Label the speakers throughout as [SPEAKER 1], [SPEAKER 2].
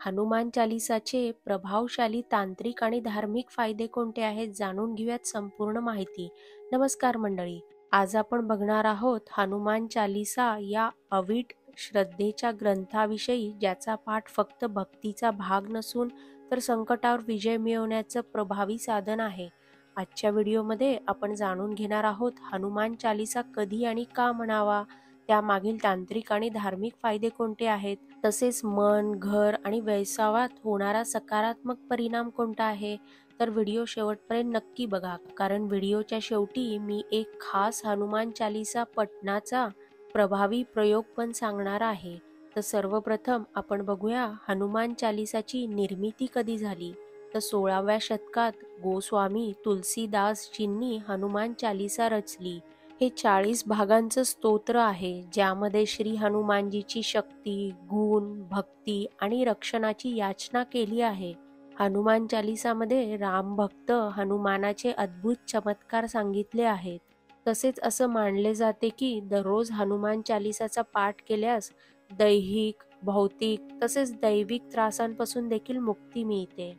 [SPEAKER 1] हनुमान चालीसाचे प्रभावशाली तांत्रिक आणि धार्मिक फायदे कोणते आहेत जाणून घेऊयात संपूर्ण माहिती। नमस्कार मंडळी, आज आपण बघणार आहोत हनुमान चालीसा या अवीट श्रद्धेच्या ग्रंथाविषयी, ज्याचा पाठ फक्त भक्तीचा भाग नसून तर संकटावर विजय मिळवण्याचं प्रभावी साधन आहे। आजच्या व्हिडिओमध्ये आपण जाणून घेणार आहोत हनुमान चालीसा कधी आणि का म्हणावा, त्यामागील तांत्रिक आणि धार्मिक फायदे कोणते आहेत, तसेच मन, घर आणि व्यवसायात होणारा सकारात्मक परिणाम कोणता आहे। तर व्हिडिओ शेवटपर्यंत नक्की बघा, कारण व्हिडिओच्या शेवटी मी एक खास हनुमान चालीसा पठणाचा प्रभावी प्रयोग पण सांगणार आहे। तर सर्वप्रथम आपण बघूया हनुमान चालीसाची निर्मिती कधी झाली। तर 16व्या शतकात गोस्वामी तुलसीदासजींनी हनुमान चालीसा रचली। हे 40 भागांचं स्तोत्र आहे, ज्यामध्ये श्री हनुमानजीची शक्ती, गुण, भक्ती आणि रक्षणाची याचना केली आहे। हनुमान चालीसामध्ये राम भक्त हनुमानाचे अद्भुत चमत्कार सांगितले आहेत। तसेच असं मानले जाते की दररोज हनुमान चालीसाचा पाठ केल्यास दैहिक, भौतिक तसेच दैविक त्रासांपासून देखील मुक्ती मिळते।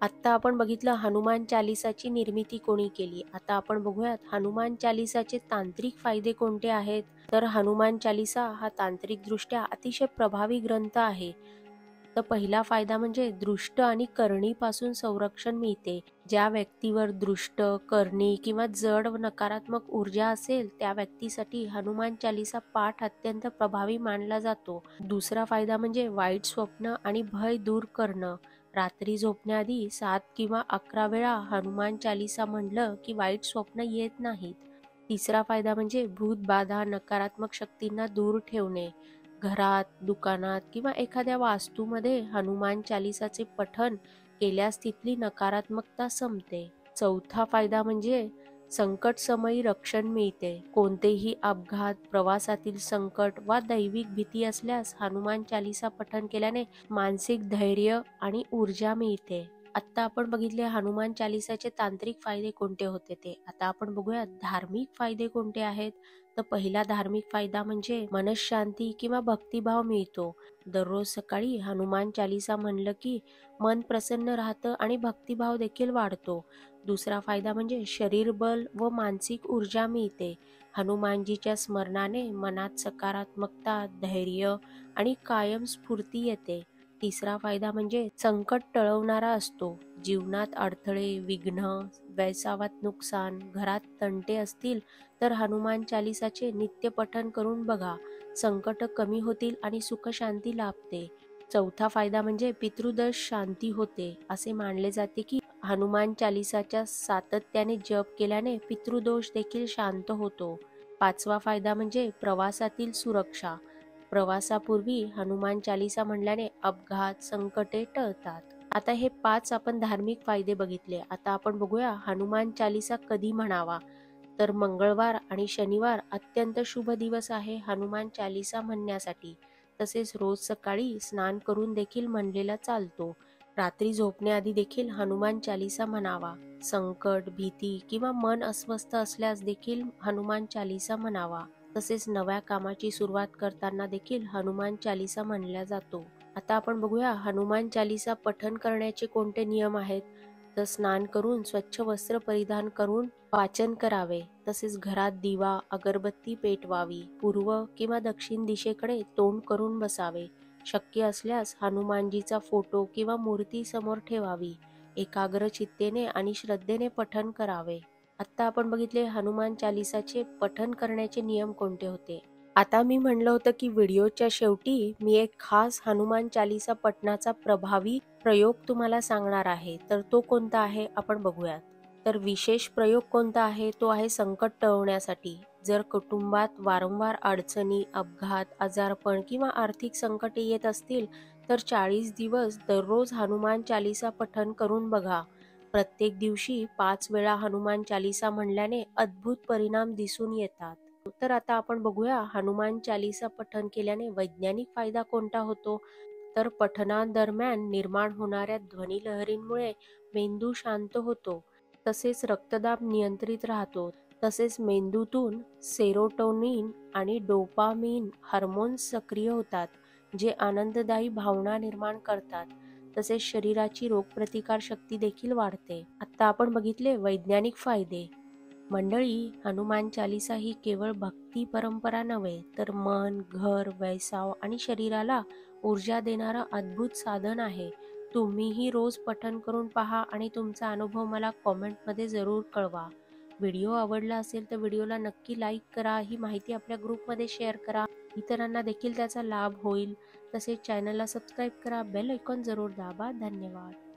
[SPEAKER 1] आता आपण बघितलं हनुमान चालीसाची निर्मिती कोणी केली। आता आपण बघूयात हनुमान चालीसाचे तांत्रिक फायदे कोणते आहेत। तर हनुमान चालीसा हा तांत्रिक दृष्ट्या अतिशय प्रभावी ग्रंथ आहे। तर पहिला फायदा म्हणजे दृष्ट आणि करणीपासून संरक्षण मिळते। ज्या व्यक्तीवर दृष्ट, करणी किंवा जड व नकारात्मक ऊर्जा असेल, त्या व्यक्तीसाठी हनुमान चालीसा पाठ अत्यंत प्रभावी मानला जातो। दुसरा फायदा म्हणजे वाईट स्वप्न आणि भय दूर करणं। रात्री झोपण्याआधी 7 किंवा 11 वेळा हनुमान चालीसा म्हणलं की वाईट स्वप्न येत नाहीत। तिसरा फायदा म्हणजे भूत बाधा, नकारात्मक शक्तींना दूर ठेवणे। घरात, दुकानात किंवा एखाद्या वास्तूमध्ये हनुमान चालीसाचे पठण केल्यास तिथली नकारात्मकता संपते। चौथा फायदा म्हणजे संकट समयी रक्षण मिळते। कोणतेही अपघात, प्रवासातील संकट वा दैविक भीती असल्यास हनुमान चालीसा पठण केल्याने मानसिक धैर्य आणि ऊर्जा मिळते। आता आपण बघितले हनुमान चालीसाचे तांत्रिक फायदे कोणते होते ते। आता आपण बघूया धार्मिक फायदे कोणते आहेत। तर पहिला धार्मिक फायदा म्हणजे मनशांती किंवा भक्तिभाव मिळतो। दररोज सकाळी हनुमान चालीसा म्हणलं की मन प्रसन्न राहतं आणि भक्तिभाव देखील वाढतो। दुसरा फायदा म्हणजे शरीर बल व मानसिक ऊर्जा मिळते। हनुमानजीच्या स्मरणाने मनात सकारात्मकता, धैर्य आणि कायम स्फूर्ती येते। तिसरा फायदा म्हणजे संकट टळवणारा असतो। जीवनात अडथळे, विघ्न, व्यवसायात नुकसान, घरात तंटे असतील तर हनुमान चालीसाचे नित्य पठण करून बघा, संकट कमी होतील आणि सुख शांती लाभते। चौथा फायदा म्हणजे पितृदोष शांती होते। असे मानले जाते की हनुमान चालीसाच्या सातत्याने जप केल्याने पितृदोष देखील शांत होतो। पाचवा फायदा म्हणजे प्रवासातील सुरक्षा। प्रवासापूर्वी हनुमान चालीसा म्हणल्याने अपघात, संकटे टळतात। आता हे 5 आपण धार्मिक फायदे बघितले। आता आपण बघूया हनुमान चालीसा कधी म्हणावा। तर मंगळवार आणि शनिवार अत्यंत शुभ दिवस आहे हनुमान चालीसा म्हणण्यासाठी। तसेच रोज सकाळी स्नान करून देखील म्हणलेला चालतो। रात्री झोपण्याआधी देखील हनुमान चालीसा म्हणावा। संकट, भीती किंवा मन अस्वस्थ असल्यास देखील हनुमान चालीसा म्हणावा। तसेच नव्या कामाची सुरुवात करताना देखील हनुमान चालीसा म्हणला जातो। आता आपण बघूया हनुमान चालीसा पठण करण्याचे कोणते नियम आहेत। तर स्नान करून स्वच्छ वस्त्र परिधान करून वाचन करावे। तसेच घरात दिवा, अगरबत्ती पेटवावी। पूर्व किंवा दक्षिण दिशेकडे तोंड करून बसावे। शक्य असल्यास हनुमानजीचा फोटो किंवा मूर्ती समोर ठेवावी। एकाग्र चित्तेने आणि श्रद्धेने पठण करावे। आता आपण बघितले हनुमान चालीसाचे पठण करण्याचे नियम कोणते होते। आता मी म्हणलं होतं की व्हिडिओच्या शेवटी मी एक खास हनुमान चालीसा पठणाचा प्रभावी प्रयोग तुम्हाला सांगणार आहे। तर तो कोणता आहे आपण बघूयात। तर विशेष प्रयोग कोणता आहे, तो आहे संकट टळवण्यासाठी। जर कुटुंबात वारंवार अडचणी, अपघात, आजारपण किंवा आर्थिक संकटे येत असतील तर 40 दिवस दररोज हनुमान चालीसा पठण करून बघा। प्रत्येक दिवशी 5 वेळा हनुमान चालीसा म्हणल्याने अद्भुत परिणाम दिसून येतात। तर आता आपण बघूया हनुमान चालीसा पठण केल्याने वैज्ञानिक फायदा कोणता होतो। तर पठणादरम्यान निर्माण होणाऱ्या ध्वनी लहरींमुळे मेंदू शांत होतो। तसेच रक्तदाब नियंत्रित राहतो। तसेच मेंदूतून सेरोटोनिन आणि डोपामिन हार्मोन्स सक्रिय होतात, जे आनंददायी भावना निर्माण करतात. तसेच शरीराची रोगप्रतिकार शक्ती देखील वाढते. आता आपण बघितले वैज्ञानिक फायदे. मंडळी, हनुमान चालीसा ही केवळ भक्ती परंपरा नव्हे, तर मन, घर, वैसाव आणि शरीराला ऊर्जा देणारं अद्भुत साधन आहे. तुम्हीही रोज पठण करून पहा आणि तुमचा अनुभव मला कॉमेंटमध्ये जरूर कळवा. व्हिडिओ आवडला असेल तर व्हिडिओला नक्की लाईक करा, ही माहिती आपल्या ग्रुपमध्ये शेअर करा, इतरांना देखील त्याचा लाभ होईल. तसेच चॅनलला सबस्क्राईब करा, बेल आयकॉन जरूर दाबा. धन्यवाद.